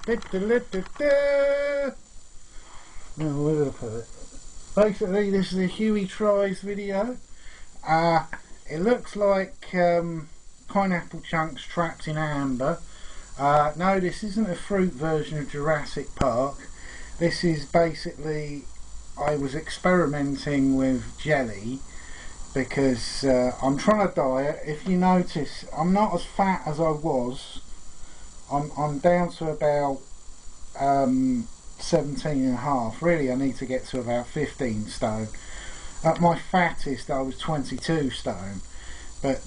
Now where did I put it? Basically, this is a Huey Tries video. It looks like pineapple chunks trapped in amber. No, this isn't a fruit version of Jurassic Park. This is basically, I was experimenting with jelly because I'm trying to diet. If you notice, I'm not as fat as I was. I'm down to about 17.5. Really, I need to get to about 15 stone. At my fattest, I was 22 stone. But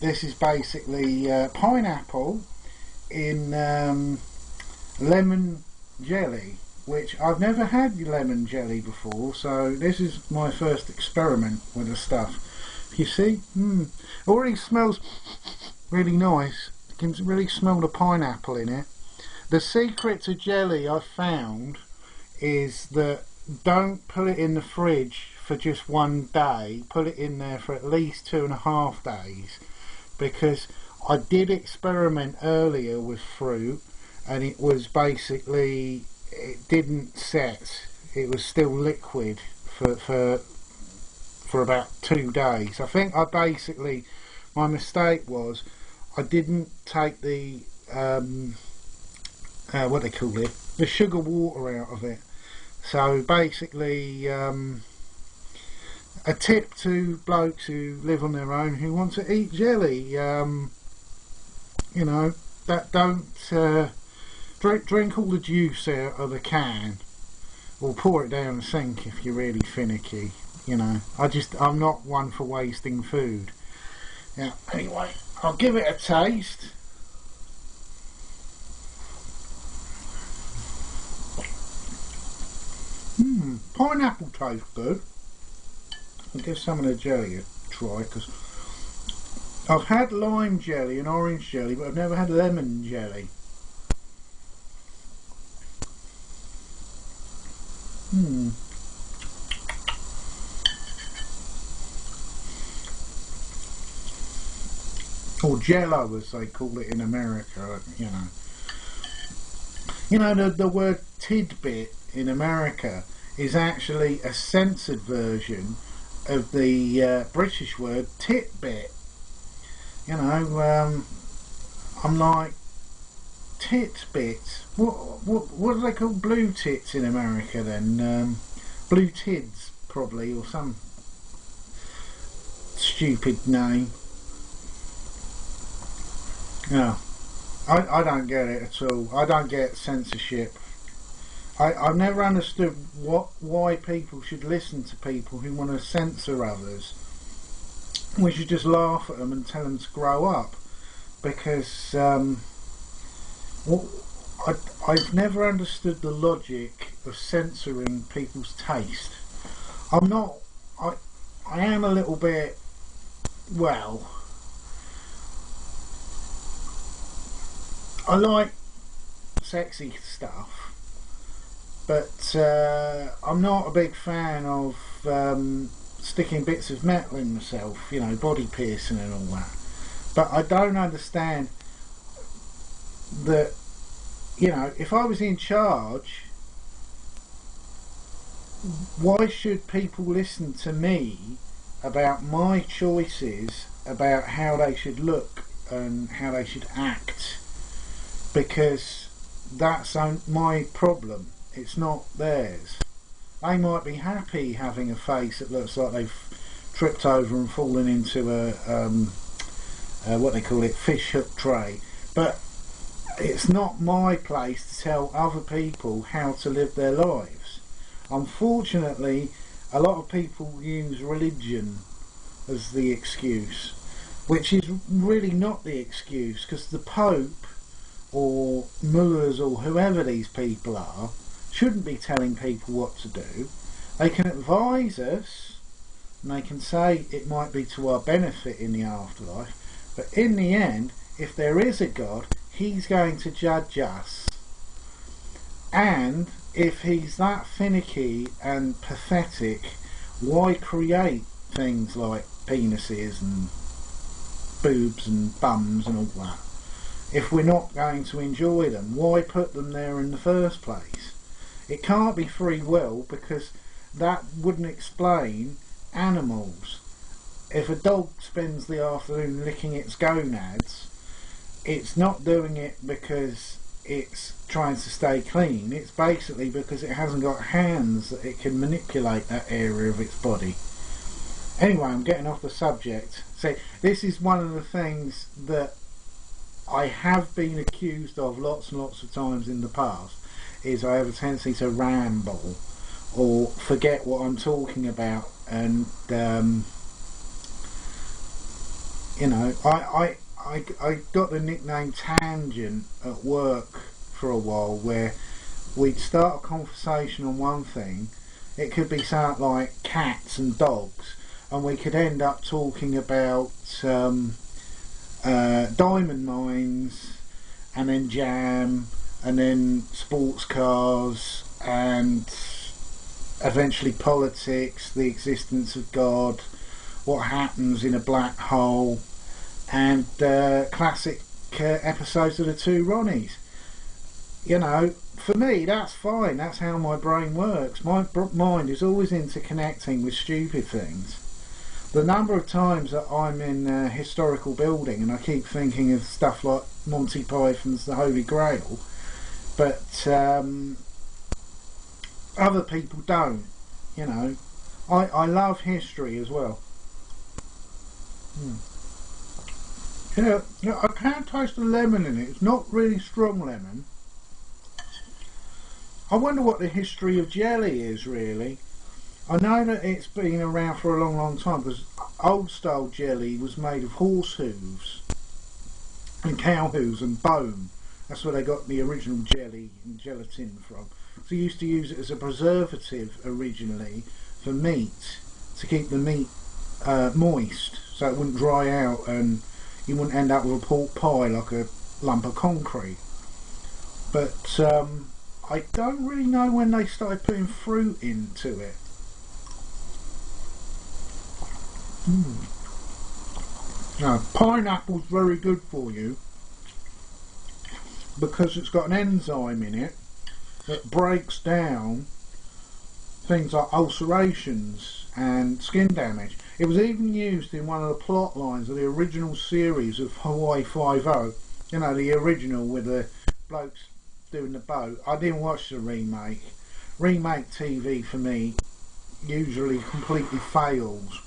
this is basically pineapple in lemon jelly, which I've never had lemon jelly before, so this is my first experiment with the stuff. You see, already smells really nice. You can really smell the pineapple in it. The secret to jelly I've found is that don't put it in the fridge for just one day. Put it in there for at least 2.5 days, because I did experiment earlier with fruit and it was basically, it didn't set. It was still liquid for about 2 days. I think I basically, my mistake was I didn't take the what they call it, the sugar water out of it. So basically, a tip to blokes who live on their own who want to eat jelly, you know, that don't drink all the juice out of the can, or pour it down the sink if you're really finicky. You know, I'm not one for wasting food. Now, anyway, I'll give it a taste. Pineapple tastes good. I'll give some of the jelly a try, because I've had lime jelly and orange jelly, but I've never had lemon jelly. Or Jello, as they call it in America, you know. You know, the word tidbit in America is actually a censored version of the British word titbit. You know, I'm like, titbit. What do they call blue tits in America then? Blue tids, probably, or some stupid name. No, I don't get it at all. I don't get censorship. I've never understood why people should listen to people who want to censor others. We should just laugh at them and tell them to grow up, because I've never understood the logic of censoring people's taste. I am a little bit, well, I like sexy stuff, but I'm not a big fan of sticking bits of metal in myself, you know, body piercing and all that. But I don't understand that, you know, if I was in charge, why should people listen to me about my choices about how they should look and how they should act? Because that's my problem. It's not theirs. They might be happy having a face that looks like they've tripped over and fallen into a what they call it, fish hook tray. But it's not my place to tell other people how to live their lives. Unfortunately, a lot of people use religion as the excuse, which is really not the excuse, because the Pope or mullahs or whoever these people are shouldn't be telling people what to do. They can advise us and they can say it might be to our benefit in the afterlife, but in the end, if there is a God, he's going to judge us. And if he's that finicky and pathetic, why create things like penises and boobs and bums and all that? If we're not going to enjoy them, why put them there in the first place? It can't be free will, because that wouldn't explain animals. If a dog spends the afternoon licking its gonads, it's not doing it because it's trying to stay clean. It's basically because it hasn't got hands that it can manipulate that area of its body. Anyway, I'm getting off the subject. So this is one of the things that I have been accused of lots and lots of times in the past, is I have a tendency to ramble or forget what I'm talking about, and you know, I got the nickname Tangent at work for a while, where we'd start a conversation on one thing. It could be something like cats and dogs, and we could end up talking about diamond mines, and then jam, and then sports cars, and eventually politics, the existence of God, what happens in a black hole, and classic episodes of the Two Ronnies. You know, for me, that's fine. That's how my brain works. My mind is always interconnecting with stupid things. The number of times that I'm in a historical building and I keep thinking of stuff like Monty Python's The Holy Grail, but other people don't, you know. I love history as well. You know, I can taste the lemon in it. It's not really strong lemon. I wonder what the history of jelly is, really. I know that it's been around for a long, long time, because old style jelly was made of horse hooves and cow hooves and bone. That's where they got the original jelly and gelatin from. So they used to use it as a preservative originally for meat, to keep the meat moist, so it wouldn't dry out and you wouldn't end up with a pork pie like a lump of concrete. But I don't really know when they started putting fruit into it. Now, pineapple's very good for you because it's got an enzyme in it that breaks down things like ulcerations and skin damage. It was even used in one of the plot lines of the original series of Hawaii Five-0. You know, the original with the blokes doing the boat. I didn't watch the remake. Remake TV for me usually completely fails.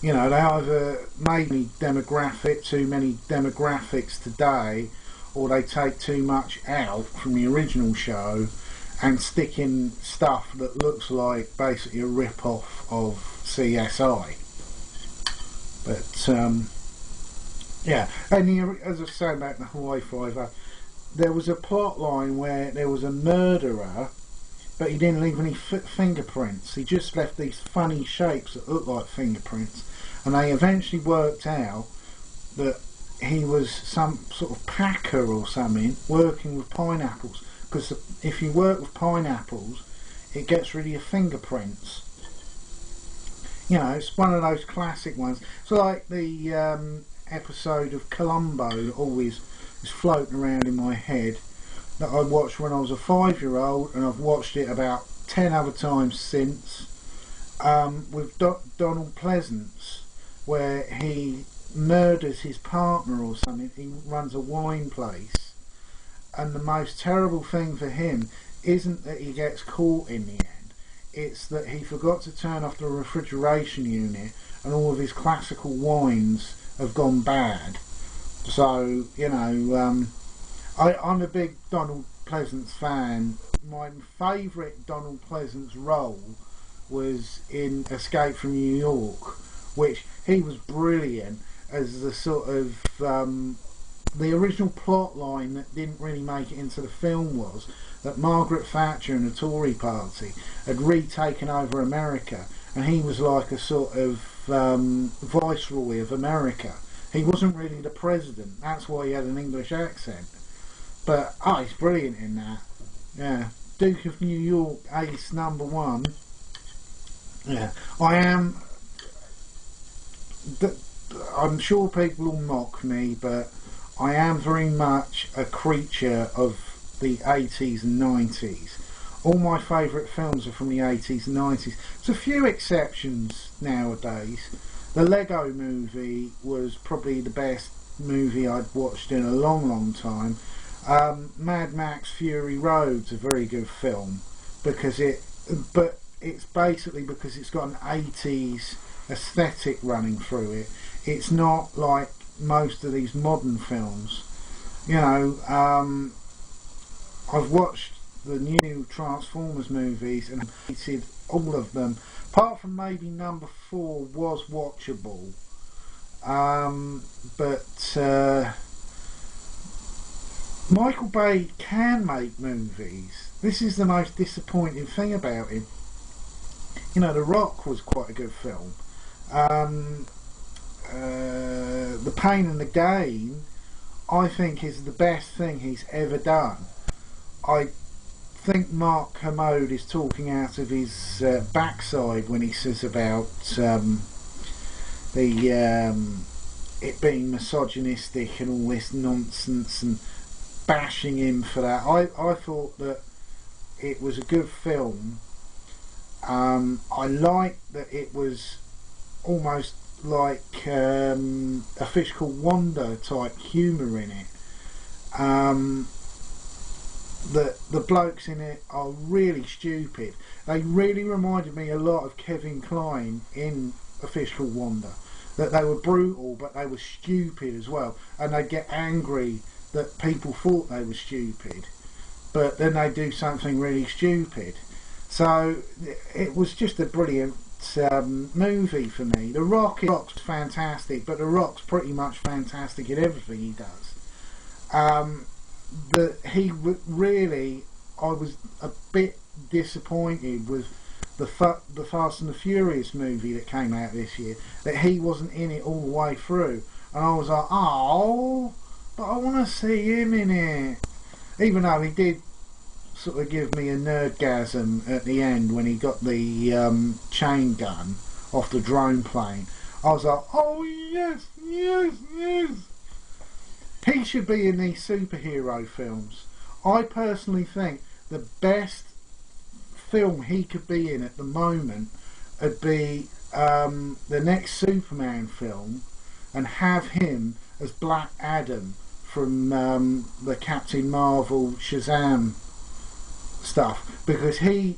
You know, they either made too many demographics today, or they take too much out from the original show and stick in stuff that looks like basically a rip-off of CSI. But yeah, and as I was saying about the Hawaii Five-0, there was a plot line where there was a murderer, but he didn't leave any fingerprints. He just left these funny shapes that looked like fingerprints, and they eventually worked out that he was some sort of packer or something working with pineapples, because if you work with pineapples it gets rid of your fingerprints. You know, it's one of those classic ones. It's like the episode of Columbo that always is floating around in my head, that I watched when I was a 5-year-old, and I've watched it about 10 other times since, with Donald Pleasance, where he murders his partner or something. He runs a wine place, and the most terrible thing for him isn't that he gets caught in the end, it's that he forgot to turn off the refrigeration unit and all of his classical wines have gone bad. So, you know, I'm a big Donald Pleasance fan. My favourite Donald Pleasance role was in Escape from New York, which he was brilliant as the sort of the original plot line that didn't really make it into the film was that Margaret Thatcher and the Tory party had retaken over America, and he was like a sort of viceroy of America. He wasn't really the president, that's why he had an English accent. But he's brilliant in that. Yeah, Duke of New York, ace number one. Yeah, I'm sure people will mock me, but I am very much a creature of the 80s and 90s. All my favourite films are from the 80s and 90s. There's a few exceptions nowadays. The Lego movie was probably the best movie I'd watched in a long time. Mad Max Fury Road's a very good film because it's basically because it's got an 80s aesthetic running through it. It's not like most of these modern films. You know, I've watched the new Transformers movies and hated all of them, apart from maybe number 4 was watchable. But Michael Bay can make movies. This is the most disappointing thing about him. You know, The Rock was quite a good film. The Pain and the Gain, I think, is the best thing he's ever done. I think Mark Kermode is talking out of his backside when he says about it being misogynistic and all this nonsense and bashing him for that. I thought that it was a good film. I liked that it was almost like a Fish Called Wanda type humour in it. The blokes in it are really stupid. They really reminded me a lot of Kevin Kline in A Fish Called Wanda. That they were brutal, but they were stupid as well, and they'd get angry that people thought they were stupid, but then they do something really stupid. So it was just a brilliant movie for me. The Rock's fantastic, but The Rock's pretty much fantastic in everything he does. Really, I was a bit disappointed with the Fast and the Furious movie that came out this year, that he wasn't in it all the way through, and I was like, oh, but I want to see him in it. Even though he did sort of give me a nerdgasm at the end when he got the chain gun off the drone plane. I was like, oh yes, yes, yes. He should be in these superhero films. I personally think the best film he could be in at the moment would be the next Superman film, and have him as Black Adam from the Captain Marvel Shazam stuff, because he,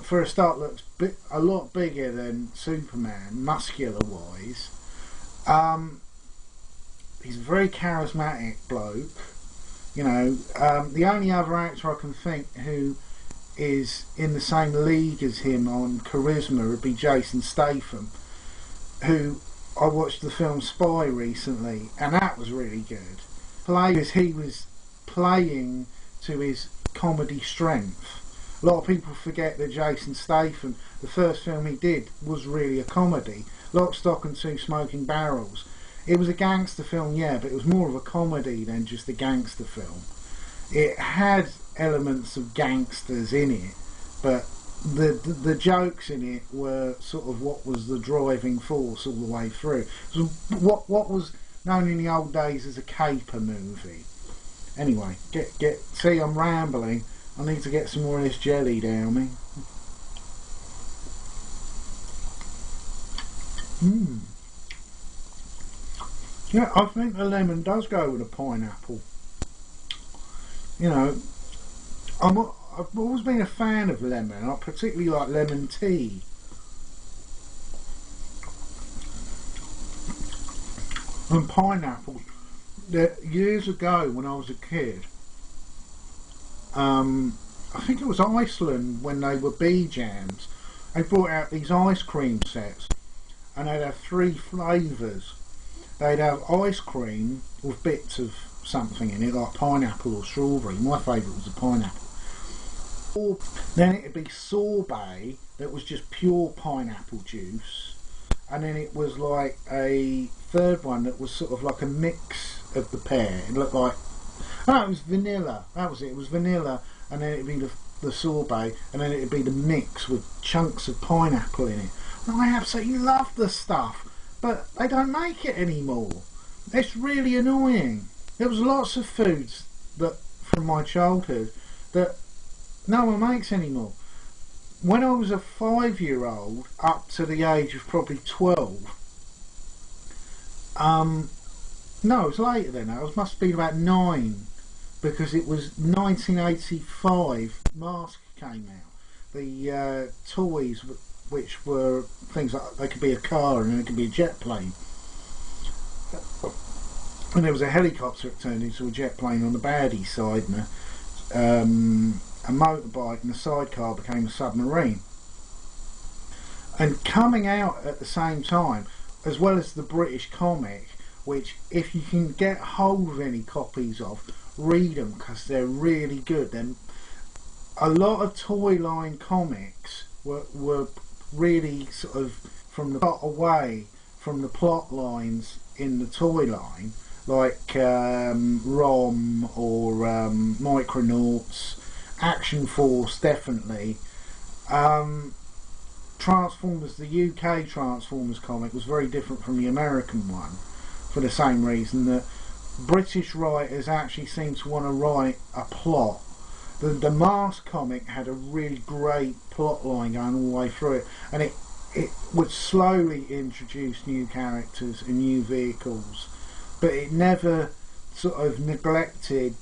for a start, looks a lot bigger than Superman, muscular wise. He's a very charismatic bloke. You know, the only other actor I can think who is in the same league as him on charisma would be Jason Statham, who I watched the film Spy recently, and that was really good. Because he was playing to his comedy strength. A lot of people forget that Jason Statham, the first film he did was really a comedy. Lock, Stock and Two Smoking Barrels. It was a gangster film, yeah, but it was more of a comedy than just a gangster film. It had elements of gangsters in it, but the jokes in it were sort of what was the driving force all the way through. So what was known in the old days as a caper movie. Anyway, see, I'm rambling. I need to get some more of this jelly down me. Yeah, I think the lemon does go with a pineapple. You know, I've always been a fan of lemon. I particularly like lemon tea. And pineapple. Years ago, when I was a kid, I think it was Iceland, when they were bee jams, they brought out these ice cream sets, and they'd have 3 flavours. They'd have ice cream with bits of something in it, like pineapple or strawberry. My favourite was the pineapple. Or then it'd be sorbet that was just pure pineapple juice, and then it was like a third one that was sort of like a mix of the pair. It looked like, oh, it was vanilla. That was it. It was vanilla, and then it'd be the sorbet, and then it'd be the mix with chunks of pineapple in it. And I absolutely love the stuff, but they don't make it anymore. It's really annoying. There was lots of foods that from my childhood that no one makes anymore. When I was a 5-year-old up to the age of probably 12, no, it was later than that. It must have been about 9, because it was 1985. M.A.S.K came out. The toys, which were things like they could be a car and it could be a jet plane, and there was a helicopter that turned into a jet plane on the baddie side, and a motorbike, and the sidecar became a submarine. And coming out at the same time, as well as the British comic, which if you can get hold of any copies of, read them because they're really good. Then a lot of toy line comics were really sort of from the plot away from the plot lines in the toy line, like ROM or Micronauts, Action Force, definitely. Transformers, the UK Transformers comic was very different from the American one, for the same reason that British writers actually seem to want to write a plot. The M.A.S.K comic had a really great plot line going all the way through it, and it would slowly introduce new characters and new vehicles, but it never sort of neglected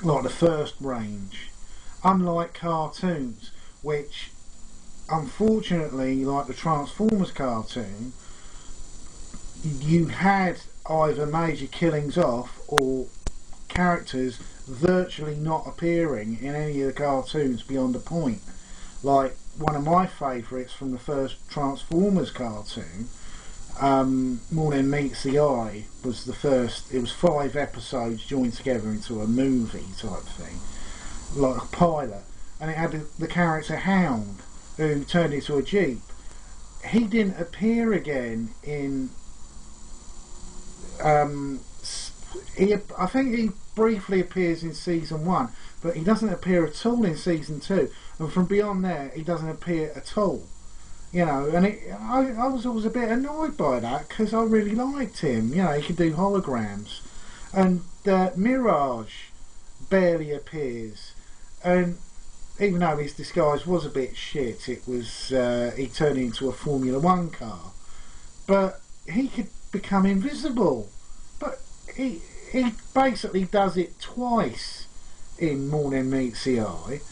like the first range, unlike cartoons, which unfortunately, like the Transformers cartoon, you had either major killings off or characters virtually not appearing in any of the cartoons beyond a point. Like one of my favourites from the first Transformers cartoon, More Than Meets the Eye, was the first. It was 5 episodes joined together into a movie type thing, like a pilot, and it had the character Hound, who turned into a Jeep. He didn't appear again in I think he briefly appears in season 1, but he doesn't appear at all in season 2, and from beyond there he doesn't appear at all, you know. And I was always a bit annoyed by that, because I really liked him, you know. He could do holograms, and Mirage barely appears, and even though his disguise was a bit shit, it was he turned into a Formula 1 car, but he could become invisible. But he basically does it twice in More Than Meets the Eye,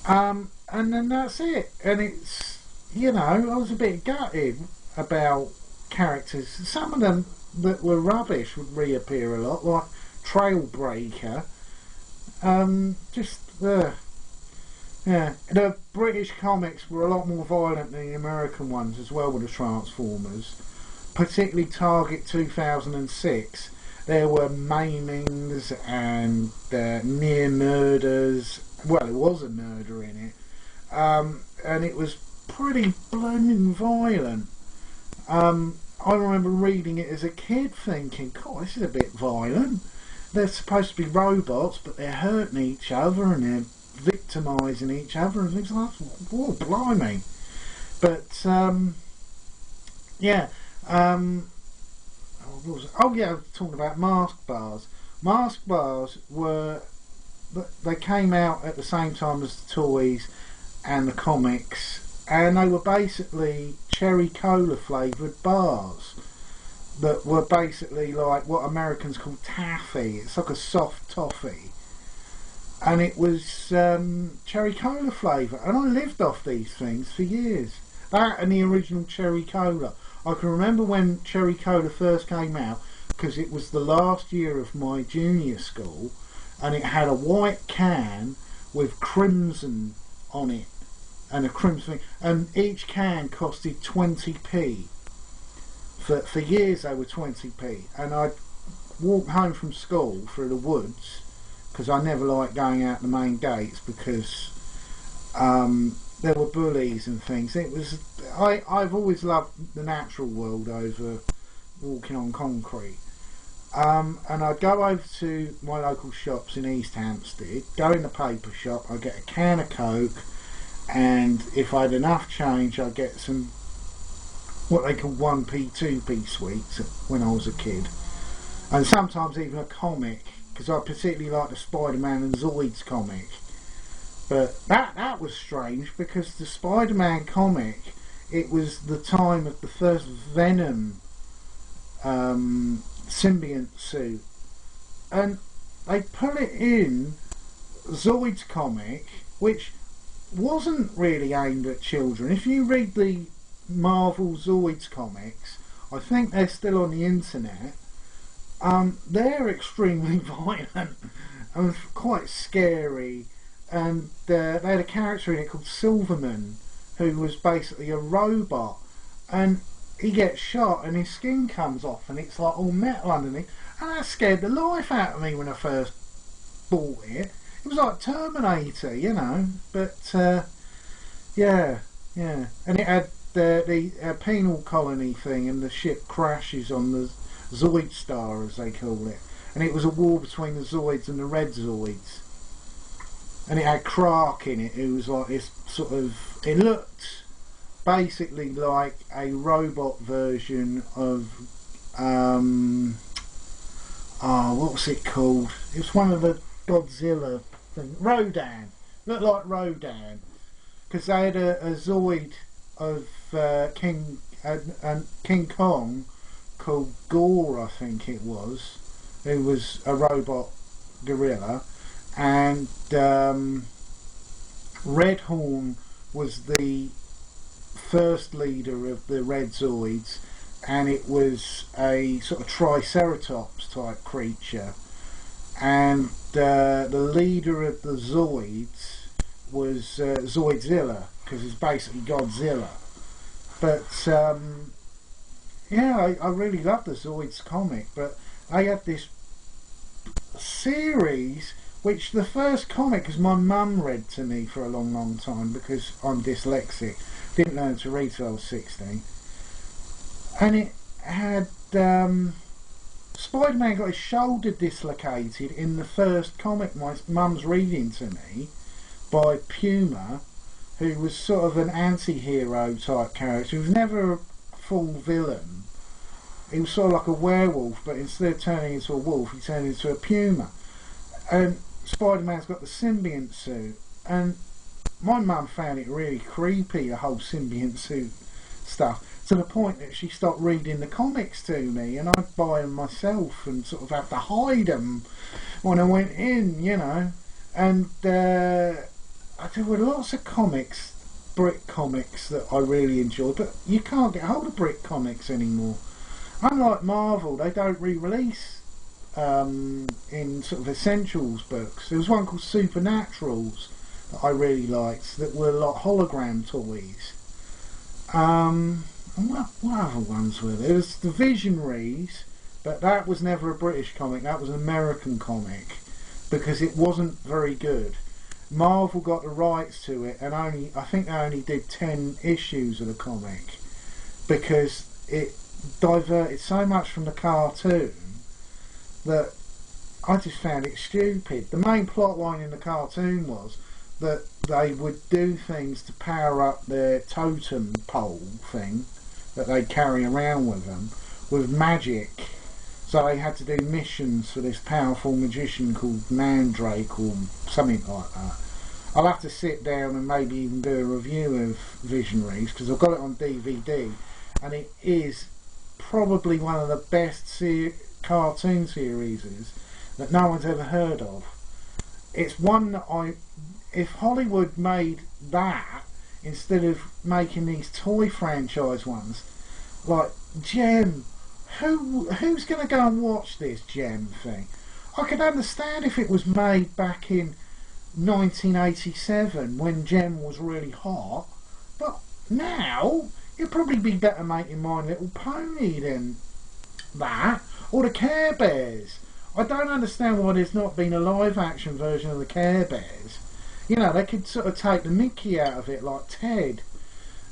and then that's it. And it's, you know, I was a bit gutted about characters. Some of them that were rubbish would reappear a lot, like Trailbreaker. Yeah, the British comics were a lot more violent than the American ones as well with the Transformers. Particularly Target 2006, there were maimings and near murders. Well, there was a murder in it, and it was pretty blooming violent. I remember reading it as a kid thinking, God, this is a bit violent. They're supposed to be robots, but they're hurting each other and they're victimising each other and things like that. Whoa, blimey. But, yeah. Oh yeah, I was talking about M.A.S.K bars. M.A.S.K bars they came out at the same time as the toys and the comics, and they were basically cherry cola flavoured bars that were basically like what Americans call taffy. It's like a soft toffee, and it was cherry cola flavour, and I lived off these things for years. That and the original cherry cola. I can remember when cherry cola first came out, because it was the last year of my junior school, and it had a white can with crimson on it, and a crimson, and each can costed 20p. For years they were 20p, and I'd walk home from school through the woods, because I never liked going out the main gates, because there were bullies and things. It was I've always loved the natural world over walking on concrete. And I'd go over to my local shops in East Hampstead, go in the paper shop, I'd get a can of Coke, and if I had enough change I'd get some what they call 1p, 2p sweets when I was a kid. and sometimes even a comic, because I particularly like the Spider-Man and Zoids comic. But that was strange, because the Spider-Man comic, it was the time of the first Venom symbiont suit, and they put it in Zoid's comic, which wasn't really aimed at children. If you read the Marvel Zoid's comics, I think they're still on the internet. They're extremely violent and quite scary, and they had a character in it called Silverman, who was basically a robot, and he gets shot and his skin comes off and it's like all metal underneath, and that scared the life out of me when I first bought it. It was like Terminator, you know, but yeah, and it had the penal colony thing, and the ship crashes on the Zoid Star, as they call it, and it was a war between the Zoids and the Red Zoids, and it had Clark in it, who was like this sort of, it looked basically like a robot version of what was it called? It was one of the Godzilla thing. Rodan. Looked like Rodan, because they had a Zoid of King Kong called Gore, I think it was, who was a robot gorilla, and Redhorn was the first leader of the Red Zoids, and it was a sort of Triceratops type creature, and the leader of the Zoids was Zoidzilla, because it's basically Godzilla. But yeah, I really love the Zoids comic, but I had this series, which the first comic, because my mum read to me for a long time, because I'm dyslexic, didn't learn to read till I was 16, and it had Spider-Man got his shoulder dislocated in the first comic my mum's reading to me, by Puma, who was sort of an anti-hero type character. He was never a full villain. He was sort of like a werewolf, but instead of turning into a wolf, he turned into a puma. And Spider-Man's got the symbiont suit, and my mum found it really creepy, the whole symbiont suit stuff, to the point that she stopped reading the comics to me, and I'd buy them myself and sort of have to hide them when I went in, you know. And there were lots of comics, Brit comics, that I really enjoyed, but you can't get hold of Brit comics anymore. Unlike Marvel, they don't re-release in sort of essentials books. There was one called Supernaturals that I really liked, that were like hologram toys. And what other ones were there? There was the Visionaries, but that was never a British comic, that was an American comic, because it wasn't very good. Marvel got the rights to it, and I think they only did 10 issues of the comic, because it diverted so much from the cartoon that I just found it stupid. The main plot line in the cartoon was that they would do things to power up their totem pole thing that they carry around with them with magic. So they had to do missions for this powerful magician called Mandrake or something like that. I'll have to sit down and maybe even do a review of Visionaries, because I've got it on DVD, and it is probably one of the best cartoon series that no one's ever heard of. It's one that if Hollywood made that instead of making these toy franchise ones, like Gem, who's going to go and watch this Gem thing? I could understand if it was made back in 1987 when Gem was really hot, but now it'd probably be better making My Little Pony than that, or the Care Bears. I don't understand why there's not been a live action version of the Care Bears. You know, they could sort of take the Mickey out of it like Ted,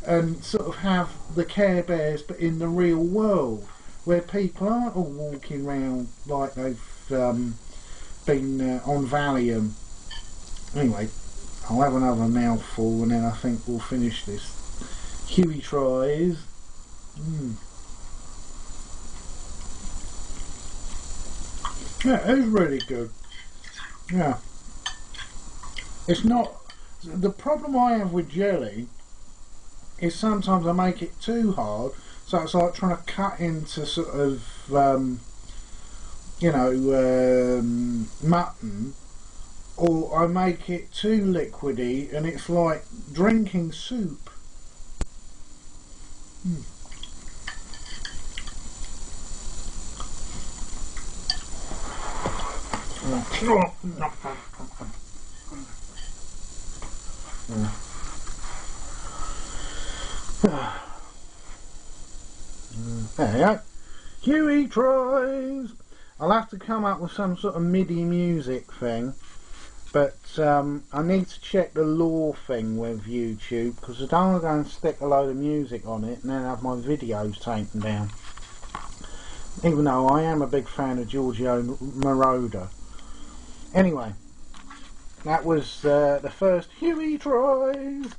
and sort of have the Care Bears but in the real world, where people aren't all walking around like they've been on Valium. Anyway, I'll have another mouthful and then I think we'll finish this. Huey tries. Yeah, it is really good. Yeah. It's not... The problem I have with jelly is sometimes I make it too hard, so it's like trying to cut into sort of, you know, mutton, or I make it too liquidy and it's like drinking soup. There you go. Huey tries. I'll have to come up with some sort of MIDI music thing, but I need to check the law thing with YouTube, because I don't want to go and stick a load of music on it and then have my videos taken down. Even though I am a big fan of Giorgio Moroder. Anyway, that was the first Huey tries.